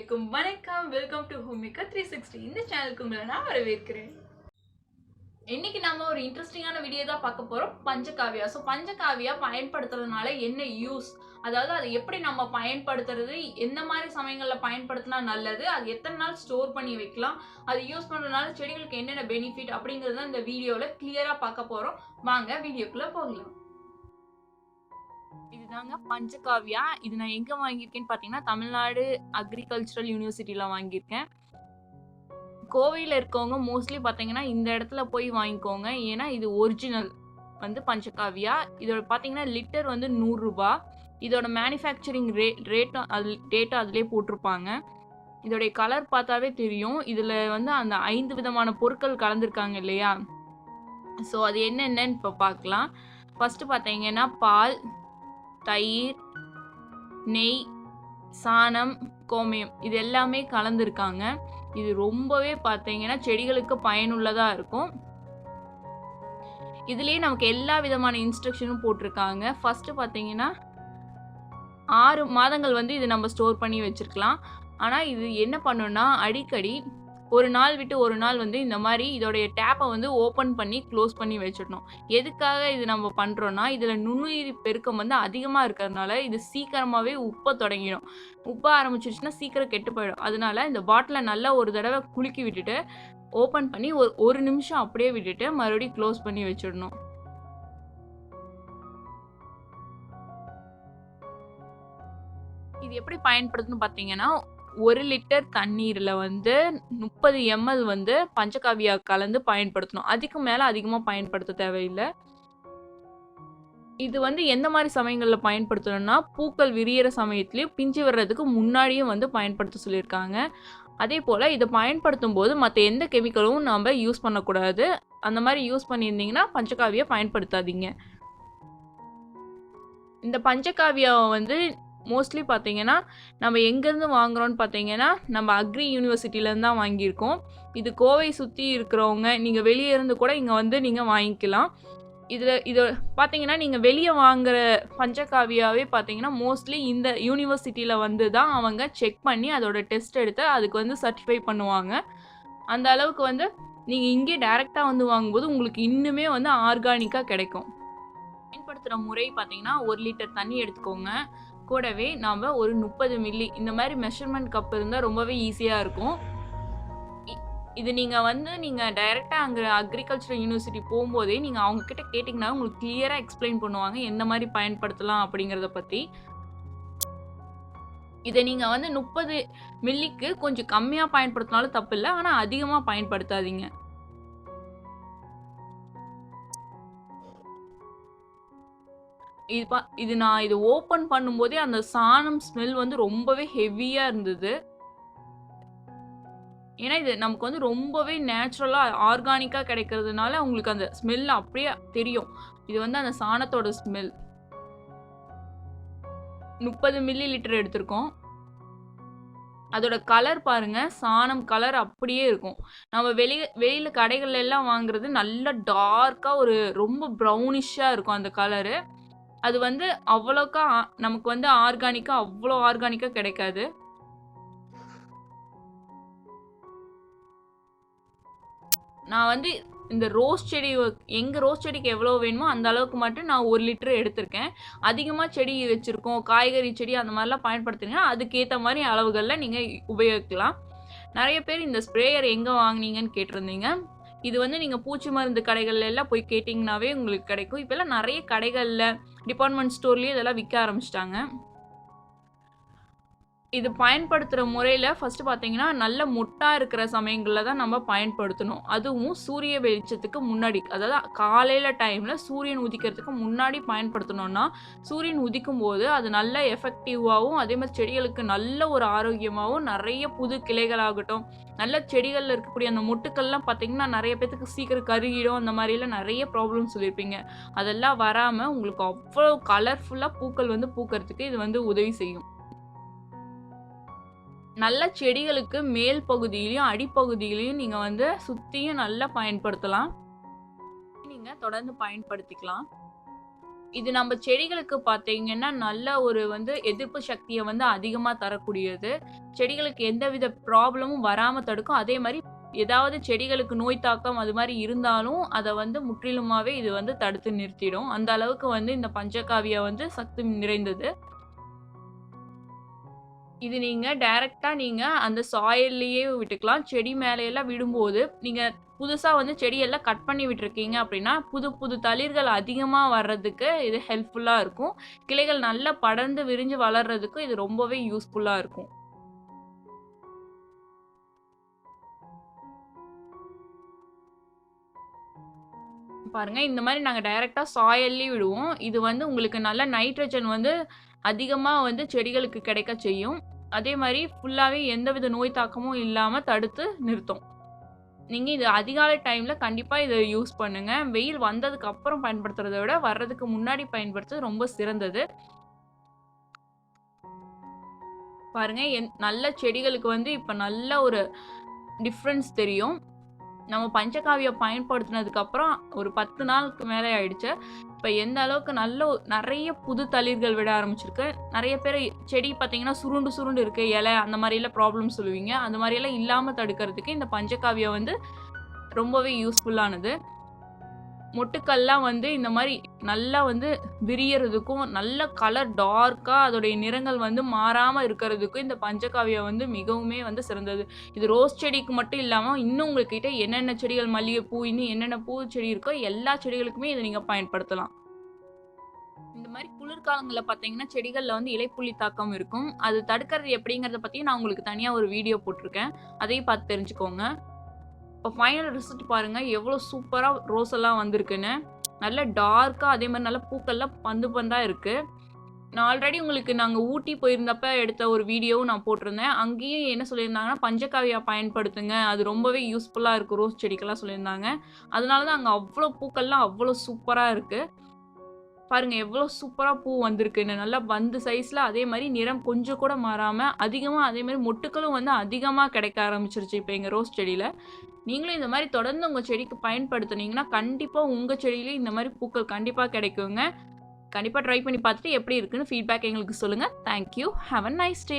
அனைவருக்கும் வணக்கம். Welcome to homemaker 360. இந்த சேனலுக்கு உங்களை நான் வரவேற்கிறேன். இன்னைக்கு நம்ம ஒரு இன்ட்ரெஸ்டிங்கான வீடியோ தான் பார்க்க போறோம். பஞ்சகாவியா. பஞ்சகாவியா பயன்படுத்துறதுனால என்ன யூஸ், அதாவது அதை எப்படி நம்ம பயன்படுத்துறது, எந்த மாதிரி சமயங்கள்ல பயன்படுத்தினா நல்லது, அது எத்தனை நாள் ஸ்டோர் பண்ணி வைக்கலாம், அது யூஸ் பண்றதுனால செடிகளுக்கு என்னென்ன பெனிஃபிட் அப்படிங்கறத இந்த வீடியோல கிளியரா பார்க்க போறோம். வாங்க வீடியோக்குள்ள போகலாம். இதுதாங்க பஞ்சகாவியா. இது நான் எங்க வாங்கியிருக்கேன்னு பாத்தீங்கன்னா தமிழ்நாடு அக்ரிகல்ச்சரல் யூனிவர்சிட்டியில வாங்கியிருக்கேன். கோவையில இருக்கவங்க மோஸ்ட்லி பாத்தீங்கன்னா இந்த இடத்துல போய் வாங்கிக்கோங்க. ஏன்னா இது ஒரிஜினல் பஞ்சகாவியா. இதோட பாத்தீங்கன்னா லிட்டர் 100 ரூபாய். இதோட மேனுஃபேக்சரிங் டேட்டா அதுலயே போட்டிருப்பாங்க. இதோடைய கலர் பார்த்தாவே தெரியும். இதுல அந்த 5 விதமான பொருட்கள் கலந்துருக்காங்க இல்லையா. ஸோ அது என்னென்னு இப்போ பார்க்கலாம். ஃபர்ஸ்ட் பார்த்தீங்கன்னா பால், தயிர், நெய், சாணம், கோமியம் இது எல்லாமே கலந்துருக்காங்க. இது ரொம்பவே பார்த்தீங்கன்னா செடிகளுக்கு பயனுள்ளதாக இருக்கும். இதுலேயே நமக்கு எல்லா விதமான இன்ஸ்ட்ரக்ஷனும் போட்டிருக்காங்க. ஃபர்ஸ்ட் பார்த்தீங்கன்னா 6 மாதங்கள் இது நம்ம ஸ்டோர் பண்ணி வச்சிருக்கலாம். ஆனால் இது என்ன பண்ணணும்னா அடிக்கடி ஒரு நாள் விட்டு ஒரு நாள் இந்த மாதிரி இதோடைய டேப்பை ஓப்பன் பண்ணி க்ளோஸ் பண்ணி வச்சிடணும். எதுக்காக இது நம்ம பண்ணுறோன்னா, இதில் நுண்ணுயிரி பெருக்கம் அதிகமாக இருக்கிறதுனால இது சீக்கிரமாகவே உப்ப தொடங்கிடும். உப்ப ஆரம்பிச்சிருச்சுன்னா சீக்கிரம் கெட்டு போயிடும். அதனால இந்த பாட்டிலை நல்லா ஒரு தடவை குலுக்கி விட்டுட்டு ஓப்பன் பண்ணி ஒரு நிமிஷம் அப்படியே விட்டுட்டு மறுபடியும் க்ளோஸ் பண்ணி வச்சிடணும். இது எப்படி பயன்படுத்துன்னு பார்த்தீங்கன்னா, 1 லிட்டர் தண்ணீரில் 30 ml பஞ்சகாவியா கலந்து பயன்படுத்தணும். அதுக்கு மேலே அதிகமாக பயன்படுத்த தேவையில்லை. இது எந்த மாதிரி சமயங்களில் பயன்படுத்தணும்னா, பூக்கள் விரியிற சமயத்துலேயும் பிஞ்சு வர்றதுக்கு முன்னாடியும் பயன்படுத்த சொல்லியிருக்காங்க. அதே போல் இதை பயன்படுத்தும் போது மற்ற எந்த கெமிக்கலும் நம்ம யூஸ் பண்ணக்கூடாது. அந்த மாதிரி யூஸ் பண்ணியிருந்தீங்கன்னா பஞ்சகாவியா பயன்படுத்தாதீங்க. இந்த பஞ்சகாவியாவை மோஸ்ட்லி பார்த்தீங்கன்னா நம்ம எங்கேருந்து வாங்குகிறோன்னு பார்த்தீங்கன்னா நம்ம அக்ரி யூனிவர்சிட்டியிலேருந்து தான் வாங்கியிருக்கோம். இது கோவை சுற்றி இருக்கிறவங்க நீங்கள் வெளியே இருந்து கூட இங்கே நீங்கள் வாங்கிக்கலாம். இதை பார்த்தீங்கன்னா நீங்கள் வெளியே வாங்குகிற பஞ்சகாவியாவே பார்த்தீங்கன்னா மோஸ்ட்லி இந்த யூனிவர்சிட்டியில் தான் அவங்க செக் பண்ணி அதோட டெஸ்ட் எடுத்து அதுக்கு சர்டிஃபை பண்ணுவாங்க. அந்த அளவுக்கு நீங்கள் இங்கே டைரெக்டாக வாங்கும்போது உங்களுக்கு இன்னுமே ஆர்கானிக்காக கிடைக்கும். பயன்படுத்துகிற முறை பார்த்தீங்கன்னா 1 லிட்டர் தண்ணி எடுத்துக்கோங்க. கூடவே நாம் ஒரு 30 மில்லி இந்த மாதிரி மெஷர்மெண்ட் கப் இருந்தால் ரொம்பவே ஈஸியாக இருக்கும். இது நீங்கள் டைரெக்டாக அங்கே அக்ரிகல்ச்சரல் யூனிவர்சிட்டி போகும்போதே நீங்கள் அவங்கக்கிட்ட கேட்டிங்கன்னா உங்களுக்கு கிளியராக எக்ஸ்பிளைன் பண்ணுவாங்க எந்த மாதிரி பயன்படுத்தலாம் அப்படிங்கிறத பற்றி. இதை நீங்கள் 30 மில்லிக்கு கொஞ்சம் கம்மியாக பயன்படுத்தினாலும் தப்பு இல்லை, ஆனால் அதிகமாக பயன்படுத்தாதீங்க. நான் இது ஓப்பன் பண்ணும்போதே அந்த சாணம் ஸ்மெல் ரொம்பவே ஹெவியாக இருந்தது. ஏன்னா இது நமக்கு ரொம்பவே நேச்சுரலாக ஆர்கானிக்காக கிடைக்கிறதுனால உங்களுக்கு அந்த ஸ்மெல் அப்படியே தெரியும். இது அந்த சாணத்தோட ஸ்மெல். 30 மில்லி லிட்டர் எடுத்திருக்கோம். அதோட கலர் பாருங்க, சாணம் கலர் அப்படியே இருக்கும். நம்ம வெளியில் கடைகள்ல எல்லாம் வாங்குறது நல்ல டார்க்காக ரொம்ப ப்ரௌனிஷாக இருக்கும் அந்த கலரு. அது அவ்வளோக்கா நமக்கு ஆர்கானிக்கா அவ்வளோ ஆர்கானிக்கா கிடைக்காது. நான் இந்த ரோஸ் செடி எங்கள் ரோஸ் செடிக்கு எவ்வளோ வேணுமோ அந்த அளவுக்கு மட்டும் நான் 1 லிட்டர் எடுத்திருக்கேன். அதிகமாக செடி வச்சுருக்கோம், காய்கறி செடி அந்த மாதிரிலாம் பயன்படுத்துனீங்கன்னா அதுக்கேற்ற மாதிரி அளவுகளில் நீங்கள் உபயோகிக்கலாம். நிறைய பேர் இந்த ஸ்ப்ரேயர் எங்கே வாங்கினீங்கன்னு கேட்டிருந்தீங்க. இது நீங்கள் பூச்சி மருந்து கடைகள்ல எல்லாம் போய் கேட்டிங்கனாவே உங்களுக்கு கிடைக்கும். இப்போல்லாம் நிறைய கடைகளில் டிபார்ட்மெண்ட் ஸ்டோர்லேயே இதெல்லாம் விற்க ஆரம்பிச்சிட்டாங்க. இது பயன்படுத்துகிற முறையில் ஃபஸ்ட்டு பார்த்தீங்கன்னா நல்ல மொட்டாக இருக்கிற சமயங்களில் தான் நம்ம பயன்படுத்தணும். அதுவும் சூரிய வெளிச்சத்துக்கு முன்னாடி, அதாவது காலையில் டைமில் சூரியன் உதிக்கிறதுக்கு முன்னாடி பயன்படுத்தணும்னா சூரியன் உதிக்கும் போது அது நல்ல எஃபெக்டிவாகவும் அதே மாதிரி செடிகளுக்கு நல்ல ஒரு ஆரோக்கியமாகவும் நிறைய புது கிளைகளாகட்டும், நல்ல செடிகளில் இருக்கக்கூடிய அந்த மொட்டுக்கள்லாம் பார்த்தீங்கன்னா நிறைய பேத்துக்கு சீக்கிரம் கருகிடும். அந்த மாதிரிலாம் நிறைய ப்ராப்ளம் சொல்லியிருப்பீங்க. அதெல்லாம் வராமல் உங்களுக்கு அவ்வளோ கலர்ஃபுல்லாக பூக்கள் பூக்கிறதுக்கு இது உதவி செய்யும். நல்ல செடிகளுக்கு மேல் பகுதியிலையும் அடிப்பகுதியிலையும் நீங்கள் சுற்றியும் நல்லா பயன்படுத்தலாம். நீங்கள் தொடர்ந்து பயன்படுத்திக்கலாம். இது நம்ம செடிகளுக்கு பார்த்தீங்கன்னா, நல்ல ஒரு வந்து எதிர்ப்பு சக்திய வந்து அதிகமா தரக்கூடியது. செடிகளுக்கு எந்தவித ப்ராப்ளமும் வராம தடுக்கும். அதே மாரி ஏதாவது செடிகளுக்கு நோய் தாக்கம் அது மாரி இருந்தாலும், அத வந்து முற்றிலுமாவே இது வந்து தடுத்து நிறுத்திடும். அந்த அளவுக்கு வந்து இந்த பஞ்சகாவியா வந்து சத்து நிறைந்தது. இது நீங்க டைரக்ட்டா நீங்க அந்த சாயில்லயே விட்டுக்கலாம். செடி மேலயெல்லாம் விடும்போது, நீங்க புதுசா வந்து செடியெல்லாம் கட் பண்ணி விட்டுருக்கீங்க அப்படின்னா, புது புது தளிர்கள் அதிகமா வர்றதுக்கு இது ஹெல்ப்ஃபுல்லா இருக்கும். கிளைகள் நல்லா படர்ந்து விரிஞ்சு வளர்றதுக்கும் இது ரொம்பவே யூஸ்ஃபுல்லா இருக்கும். பாருங்க, இந்த மாரி நாங்க டைரக்ட்டா சாயில்லயே விடுவோம். இது வந்து உங்களுக்கு நல்ல நைட்ரஜன் வந்து அதிகமா வந்து செடிகளுக்கு கிடைக்க செய்யும். அதே மாரி ஃபுல்லாவே எந்தவித நோய் தாக்கமும் இல்லாம தடுத்து நிறுத்தும். நீங்க இது அதிகாலை டைம்ல கண்டிப்பா இத யூஸ் பண்ணுங்க. வெயில் வந்ததுக்கு அப்புறம் பயன்படுத்துறத விட, வர்றதுக்கு முன்னாடி பயன்படுத்துறது ரொம்ப சிறந்தது. பாருங்க, நல்ல செடிகளுக்கு வந்து இப்ப நல்ல ஒரு டிஃபரன்ஸ் தெரியும். நம்ம பஞ்சகாவியம் பயன்படுத்தினதுக்கு அப்புறம் ஒரு 10 நாளுக்கு மேலே ஆயிடுச்சு. இப்ப எந்த அளவுக்கு நெறைய புது தளிர்கள் விட ஆரம்பிச்சிருக்கு. நெறைய பேரு செடி பார்த்தீங்கன்னா, சுருண்டு சுருண்டு இருக்கு இலை அந்த மாரிலாம் ப்ராப்ளம் சொல்லுவீங்க. அந்த மாரியெல்லாம் இல்லாம தடுக்கிறதுக்கு இந்த பஞ்சகாவியம் வந்து ரொம்பவே யூஸ்ஃபுல்லானது. மொட்டுக்கள்லாம் வந்து இந்த மாரி நல்லா வந்து விரியறதுக்கும், நல்ல கலர் டார்க்கா அதோடைய நிறங்கள் வந்து மாறாம இருக்கிறதுக்கும் இந்த பஞ்சகாவியம் வந்து மிகவுமே வந்து சிறந்தது. இது ரோஸ் செடிக்கு மட்டும் இல்லாம, இன்னும் உங்ககிட்ட என்னென்ன செடிகள் மல்லிகைப்பூ, இன்னும் என்னென்ன பூச்செடி இருக்கோ எல்லா செடிகளுக்குமே இத நீங்க பயன்படுத்தலாம். இந்த மாரி குளிர்காலங்கள்ல பார்த்தீங்கன்னா, செடிகள்ல வந்து இலைப்புள்ளி தாக்கம் இருக்கும். அது தடுக்கிறது எப்படிங்கிறத பத்தி நான் உங்களுக்கு தனியா ஒரு வீடியோ போட்டுருக்கேன். அதையும் பார்த்து தெரிஞ்சுக்கோங்க. இப்போ ஃபைனல் ரிசல்ட் பாருங்க, எவ்வளோ சூப்பரா ரோஸ் எல்லாம் வந்திருக்குன்னு. நல்ல டார்க்கா அதே மாரி நல்ல பூக்கள்லாம் பந்து பந்தா இருக்கு. நான் ஆல்ரெடி உங்களுக்கு நாங்க ஊட்டி போயிருந்தப்ப எடுத்த ஒரு வீடியோவும் நான் போட்டிருந்தேன். அங்கேயும் என்ன சொல்லியிருந்தாங்கன்னா, பஞ்சகாவியா பயன்படுத்துங்க. அது ரொம்பவே யூஸ்ஃபுல்லா இருக்கும் ரோஸ் செடிக்கெல்லாம் சொல்லியிருந்தாங்க. அதனால தான் அங்க அவ்ளோ பூக்கள்லாம் அவ்ளோ சூப்பரா இருக்கு. பாருங்க எவ்வளோ சூப்பரா பூ வந்திருக்குன்னு. நல்லா பந்து சைஸ்ல அதே மாரி நிறம் கொஞ்சம் கூட மாறாம, அதிகமா அதே மாரி மொட்டுக்களும் வந்து அதிகமா கிடைக்க ஆரம்பிச்சுருச்சு இப்ப எங்க ரோஸ் செடியில. நீங்களும் இந்த மாரி தொடர்ந்து உங்க செடிக்கு பயன்படுத்துனீங்கன்னா, கண்டிப்பா உங்க செடியிலயும் இந்த மாரி பூக்கள் கண்டிப்பா கிடைக்குங்க. கண்டிப்பா ட்ரை பண்ணி பார்த்துட்டு எப்படி இருக்குன்னு ஃபீட்பேக் எங்களுக்கு சொல்லுங்க. Thank you. Have a nice day.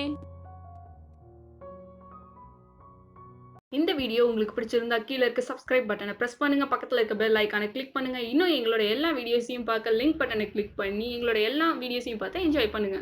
இந்த வீடியோ உங்களுக்கு பிடிச்சிருந்தா கீழ இருக்க சப்ஸ்கிரைப் பட்டன பிரஸ் பண்ணுங்க. பக்கத்துல இருக்க பெல் ஐகான கிளிக் பண்ணுங்க. இன்னும் எங்களோட எல்லா வீடியோஸையும் பார்க்க லிங்க் பட்டன கிளிக் பண்ணி எங்களோட எல்லா வீடியோஸையும் பார்த்து என்ஜாய் பண்ணுங்க.